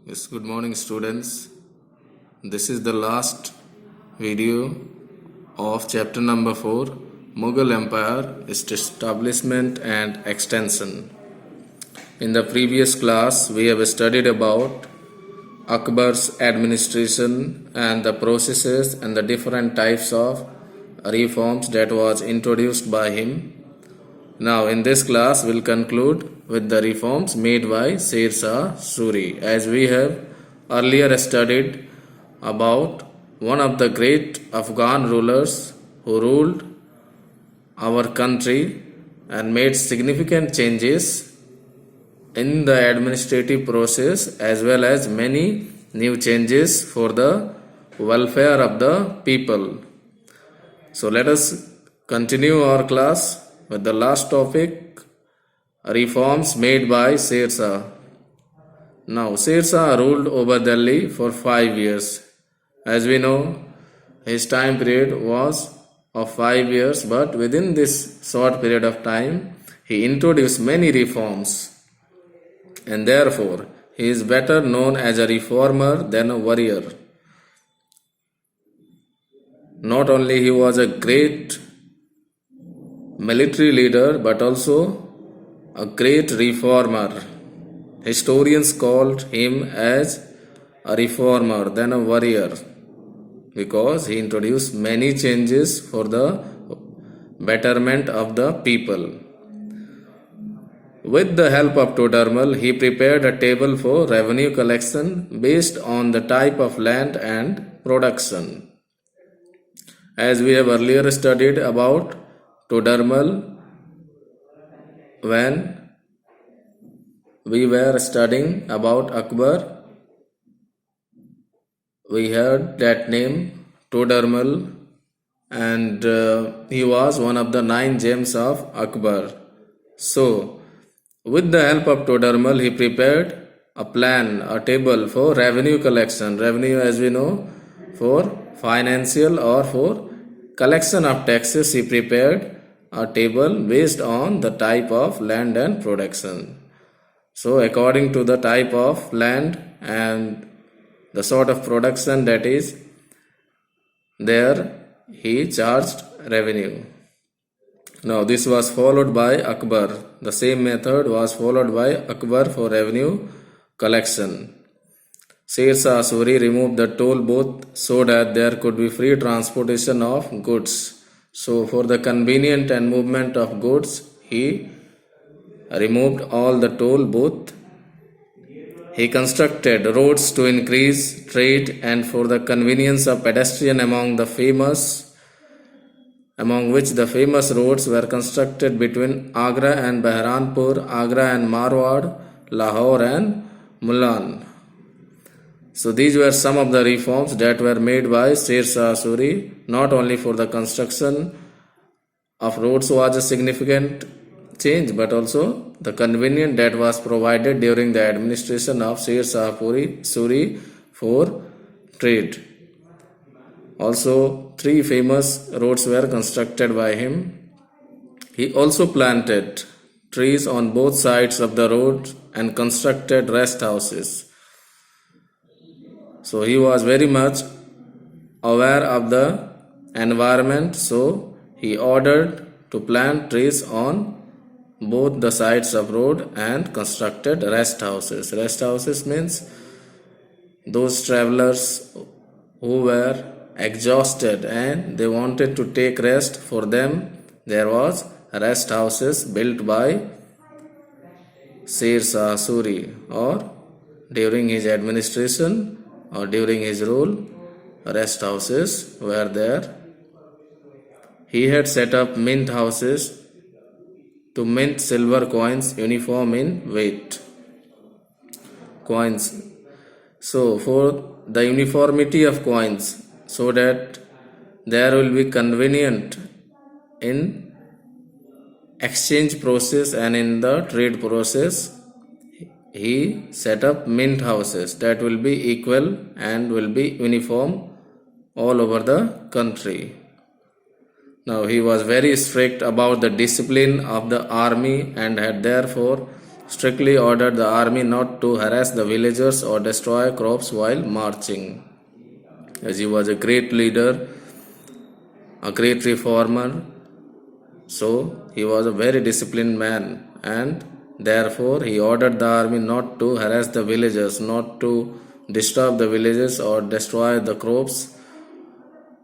Yes, good morning, students. This is the last video of chapter number 4, Mughal Empire, its establishment and extension. In the previous class, we have studied about Akbar's administration and the processes and the different types of reforms that was introduced by him. Now, in this class, we'll conclude with the reforms made by Sher Shah Suri, as we have earlier studied about one of the great Afghan rulers who ruled our country and made significant changes in the administrative process as well as many new changes for the welfare of the people. So, let us continue our class with the last topic, reforms made by Sher Shah. Now, Sher Shah ruled over Delhi for 5 years. As we know, his time period was of 5 years, but within this short period of time, he introduced many reforms, and therefore he is better known as a reformer than a warrior. Not only he was a great military leader but also a great reformer. Historians called him as a reformer than a warrior because he introduced many changes for the betterment of the people. With the help of Todarmal, he prepared a table for revenue collection based on the type of land and production. As we have earlier studied about Todarmal, when we were studying about Akbar, we heard that name Todarmal, and he was one of the 9 gems of Akbar. So, with the help of Todarmal, he prepared a plan, a table for revenue collection. Revenue, as we know, for financial or for collection of taxes, he prepared a table based on the type of land and production. So, according to the type of land and the sort of production that is there, he charged revenue. Now, this was followed by Akbar. The same method was followed by Akbar for revenue collection. Sher Shah Suri removed the toll booth so that there could be free transportation of goods. So, for the convenience and movement of goods, he removed all the toll booth. He constructed roads to increase trade and for the convenience of pedestrian, among which the famous roads were constructed between Agra and Behranpur, Agra and Marwad, Lahore and Mulan. So these were some of the reforms that were made by Sher Shah Suri. Not only for the construction of roads was a significant change, but also the convenience that was provided during the administration of Sher Shah Suri for trade. Also, 3 famous roads were constructed by him. He also planted trees on both sides of the road and constructed rest houses. So he was very much aware of the environment, so he ordered to plant trees on both the sides of road and constructed rest houses. Rest houses means those travelers who were exhausted and they wanted to take rest. For them, there was rest houses built by Sher Shah Suri, or during his administration or during his rule, rest houses were there. He had set up mint houses to mint silver coins uniform in weight. Coins. So, for the uniformity of coins, so that there will be convenient in exchange process and in the trade process, he set up mint houses that will be equal and will be uniform all over the country. Now, he was very strict about the discipline of the army and had therefore strictly ordered the army not to harass the villagers or destroy crops while marching. As he was a great leader, a great reformer, so he was a very disciplined man, and therefore he ordered the army not to harass the villagers, not to disturb the villagers or destroy the crops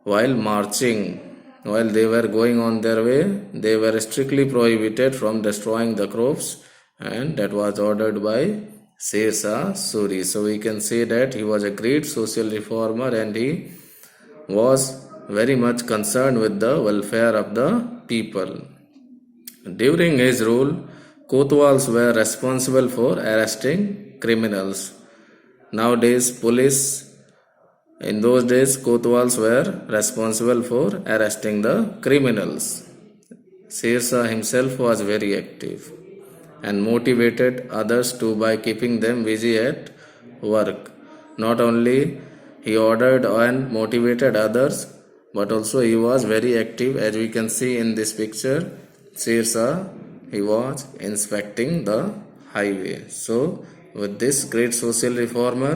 while marching. While they were going on their way, they were strictly prohibited from destroying the crops, and that was ordered by Sher Shah Suri. So we can say that he was a great social reformer and he was very much concerned with the welfare of the people. During his rule, Kotwals were responsible for arresting criminals. Nowadays, police, in those days, Kotwals were responsible for arresting the criminals. Sher Shah himself was very active and motivated others too by keeping them busy at work. Not only he ordered and motivated others, but also he was very active. As we can see in this picture, Sher Shah, he was inspecting the highway. So with this great social reformer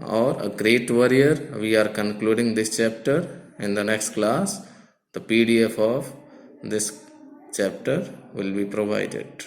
or a great warrior, we are concluding this chapter. In the next class, the PDF of this chapter will be provided.